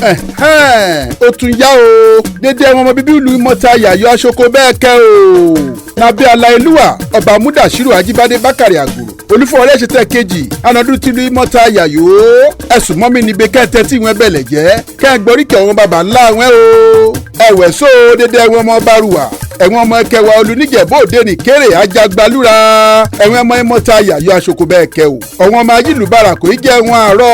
ó tún yá o dédé àwọn ọmọ bíbí ìlú Imota yàyọ aṣoko bẹ́ẹ̀ kẹ́ o nàbí aláìlúwà ọba Mudashiru Ajibade Bakari Aguru olúfọwọ́lẹ́ ṣetẹ́ kejì anadú tìlú Imota yàyọ ẹ̀sùn mọ́mí níbi kẹ́tẹ́ tí wọ́n bẹ̀lẹ̀ jẹ́ kẹ́gbọ́ríkẹ́ wọn bàbá ńlá wọn o ẹ̀wẹ̀ só dédé wọn ọmọ bárùwà ẹ̀wọ̀n ọmọ ẹkẹwà olùníjẹ̀bú òde ní kéré ajagbalúra ẹ̀wọ̀n ọmọ Imota yàyọ aṣoko bẹ́ẹ̀ kẹ́ o ọ̀wọ́n ọmọ ayélujára kò í jẹ́ wọn àárọ̀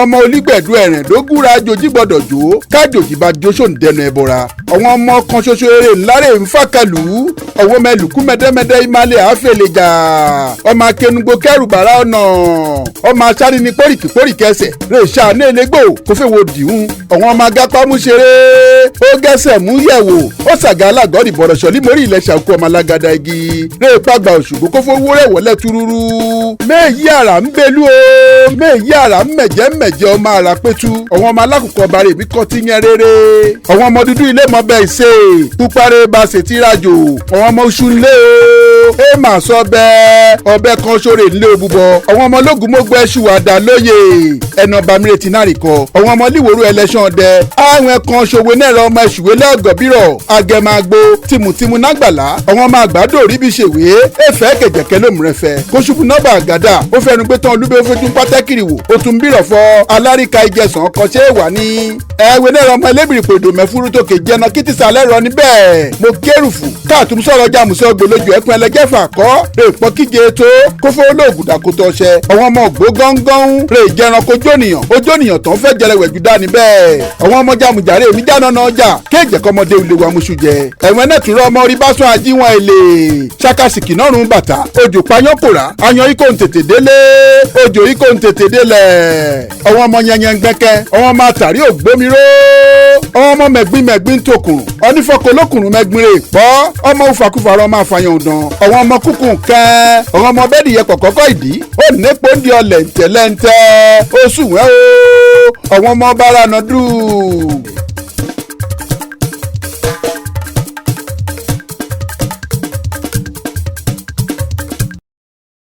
ọmọ olígbẹ̀dú ẹ̀rìn lógúnra jòjì gbọ́dọ̀ jó kájòjì bá jóṣó ń dẹnu ẹbọra ọ̀wọ́n ọmọ kan ṣoṣo eré ńláre ńfàkàlù ọ̀wọ́n mẹ́lùkú mẹ́dẹ́mẹ́dẹ́ ìmàlẹ̀ àfẹlẹ́jà ọmọ akẹnugbó kẹrù bàrà ọ̀nà ọmọ asáré ní póríkì ẹsẹ̀ rè ṣàánú elégbò kó fẹ́ wo dìhun ọ̀wọ́n ọmọ agápámú ṣeré ó gẹ́sẹ̀ mú yẹ̀wò ó ṣàgá alágọ́rì bọ̀rọ̀ṣọ̀ límórí ilẹ̀ ṣàkó ọmọ alágàdá igi rè pàgbà òṣùgbó kó fowó rẹ̀ wọlé túrúrú méyí àrà ń belú o méyí àrà ń mẹ̀jẹ̀ ọmọ àrà pétú ọ̀wọ́n ọmọ alákùkọ ọba rẹ̀ bí kọ́ ti yẹn rere ọ̀wọ́n ọmọ dúdú ilé mọ́ bẹ́ẹ̀ ṣe púpárẹ́ bá ṣe tí rajo ọ̀wọ́n ọmọ oṣù ńlẹ̀ o ẹ mà sọ bẹ́ẹ̀ ọbẹ̀ kan ṣoore ńlẹ̀ òbúbọ ọ̀wọ́n ọmọ ológun mọ́gbọ́ ẹṣù àdá lóye ẹnà bàmírè tí náà rí kọ ọ̀wọ́n ọmọ líwòrú ẹlẹ́ṣàn ọdẹ àwọn ẹ̀kan ṣòwe náà rọ ọmọ ẹ̀ṣùwé lẹ́ọ̀gọ̀bírọ̀ agẹmagbo tìmùtìmù nágbàlá ọ̀wọ́n ọmọ àgbàdo rí bí ṣèwé ẹ̀fẹ́ kẹ̀jẹ̀kẹ́ lómùrẹ́fẹ́ kóṣùkù nọ́bà àgàdà ó fẹnu pé tán olúbẹ́ ó fojú pátákìrì wò ó tún bírọ̀ fọ alárìíka ìjẹsàn ọkọ̀ ṣé wà ní ẹ̀wẹ̀ náà ọmọ ẹlẹ́bìrì pèdò mẹ́fúrú tó kè jẹ́nà kìtìsà lẹ́rọ níbẹ̀ mo kérùfù káàtún sọ̀rọ̀ jàmùsọ̀ gbòlójú ẹ̀kún ẹlẹ́gẹ́fà kọ́ rè pọ́ kíje tó kó fún olóògùn dàkótọ́ ọṣẹ àwọn ọmọ ògbó gángan rè jẹran ojónìyàn tó ń fẹ́ jẹrẹwẹ̀ jù dání bẹ́ẹ̀ àwọn ọmọ jàmùjàre mi jáná náà jà kéèjẹ kọmọdé ilé wa muṣu jẹ ẹ̀wọ̀n náà tún rọ ọmọ orí báṣọ àjíwọ̀n èlé ṣàkàṣìkì náà rún bàtà òjò payọ́kòrá ayan ikọ̀ ń tètè délé òjò ikọ̀ ń tètè délẹ̀ àwọn ọmọ yẹnyẹn gbẹ́kẹ́ àwọn ọmọ àtàrí ògbómiró àwọn ọmọ mẹ̀gbìn tòkùn onífọkọlókùnrin mẹ̀gbìn rè pọ́ ọmọ ufakúfa ọmọ àfàyàn ọ̀dàn àwọn ọmọ kúkún kẹ́ àwọn ọmọ bẹ́ẹ̀dì yẹ kọ̀kọ́kọ́ ìdí ó nípo ń di ọlẹ̀ ńtẹ̀lẹ́ńtẹ́ oṣù wẹ́ o àwọn ọmọ bára nọdún.